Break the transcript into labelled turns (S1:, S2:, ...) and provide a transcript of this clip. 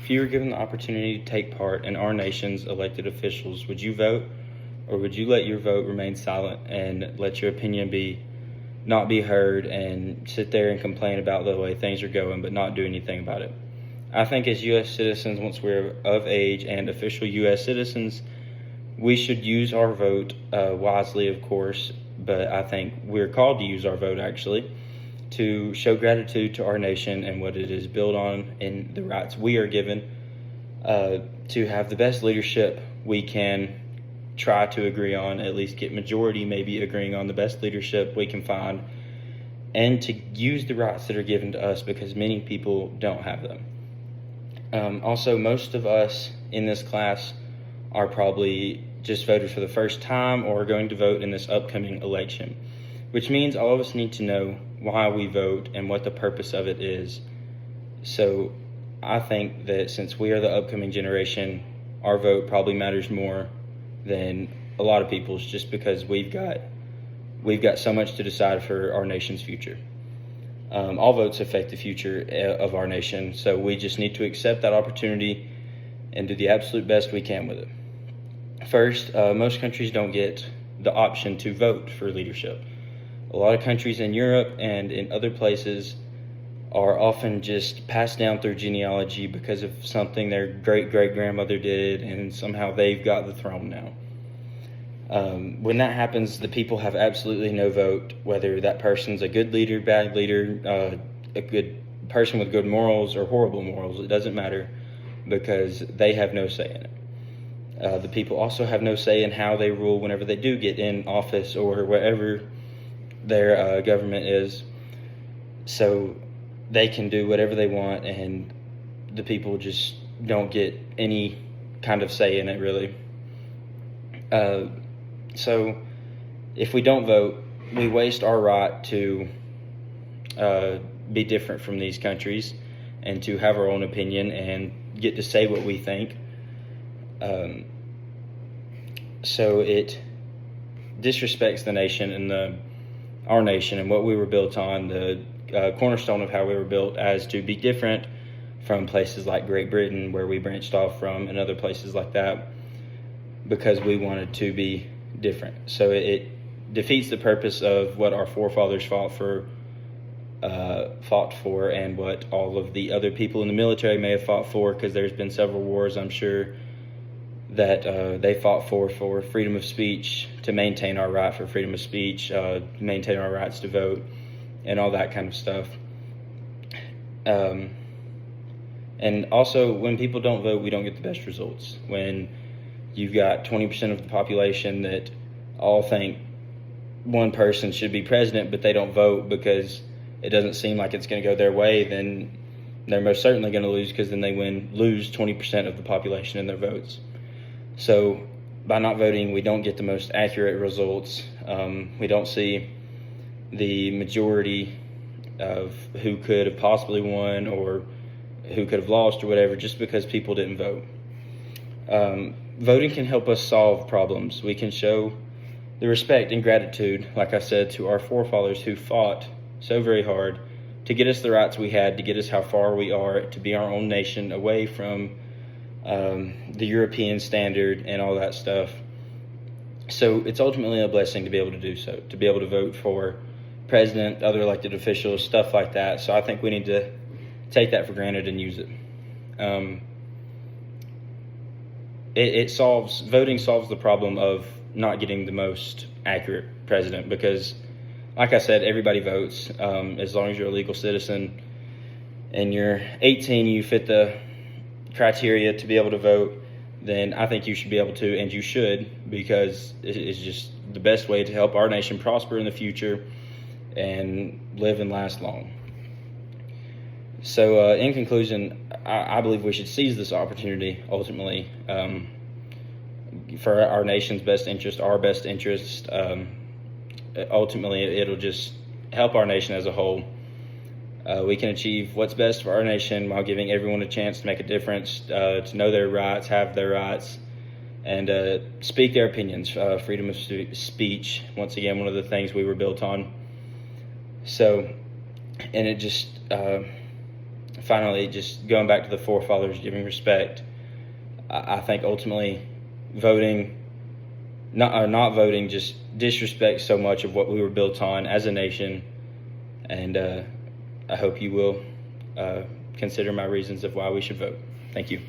S1: If you were given the opportunity to take part in our nation's elected officials, would you vote, or would you let your vote remain silent and let your opinion not be heard and sit there and complain about the way things are going but not do anything about it? I think as U.S. citizens, once we're of age and official U.S. citizens, we should use our vote wisely, of course, but I think we're called to use our vote, actually, to show gratitude to our nation and what it is built on and the rights we are given, to have the best leadership we can try to agree on, at least get majority maybe agreeing on the best leadership we can find, and to use the rights that are given to us because many people don't have them. Also, most of us in this class are probably just voted for the first time or are going to vote in this upcoming election, which means all of us need to know why we vote and what the purpose of it is. So I think that since we are the upcoming generation, our vote probably matters more than a lot of people's, just because we've got so much to decide for our nation's future. All votes affect the future of our nation, so we just need to accept that opportunity and do the absolute best we can with it. First, most countries don't get the option to vote for leadership. A lot of countries in Europe and in other places are often just passed down through genealogy because of something their great-great-grandmother did, and somehow they've got the throne now. When that happens, the people have absolutely no vote, whether that person's a good leader, bad leader, a good person with good morals or horrible morals. It doesn't matter, because they have no say in it. The people also have no say in how they rule whenever they do get in office or wherever their government is. So they can do whatever they want, and the people just don't get any kind of say in it, really. So if we don't vote, we waste our right to be different from these countries and to have our own opinion and get to say what we think. So it disrespects the nation and our nation and what we were built on, the cornerstone of how we were built, as to be different from places like Great Britain, where we branched off from, and other places like that, because we wanted to be different. So it defeats the purpose of what our forefathers fought for, and what all of the other people in the military may have fought for, because there's been several wars, I'm sure, that they fought for freedom of speech, to maintain our right for freedom of speech, maintain our rights to vote, and all that kind of stuff. And also, when people don't vote, we don't get the best results. When you've got 20% of the population that all think one person should be president, but they don't vote because it doesn't seem like it's going to go their way, then they're most certainly going to lose, because then they lose 20% of the population in their votes. So by not voting, we don't get the most accurate results. We don't see the majority of who could have possibly won or who could have lost or whatever, just because people didn't vote. Voting can help us solve problems. We can show the respect and gratitude, like I said, to our forefathers who fought so very hard to get us the rights we had, to get us how far we are, to be our own nation, away from the European standard and all that stuff. So it's ultimately a blessing to be able to do so, to be able to vote for president, other elected officials, stuff like that. So I think we need to take that for granted and use it. Voting solves the problem of not getting the most accurate president, because, like I said, everybody votes. As long as you're a legal citizen and you're 18, you fit the criteria to be able to vote, then I think you should be able to, and you should, because it's just the best way to help our nation prosper in the future and live and last long. So in conclusion, I believe we should seize this opportunity, ultimately, for our nation's best interest, our best interest. Ultimately, it'll just help our nation as a whole. We can achieve what's best for our nation while giving everyone a chance to make a difference, to know their rights, have their rights, and speak their opinions. Freedom of speech, once again, one of the things we were built on. So, and it just, finally, just going back to the forefathers, giving respect. I think ultimately voting, not voting, just disrespects so much of what we were built on as a nation. And I hope you will consider my reasons of why we should vote. Thank you.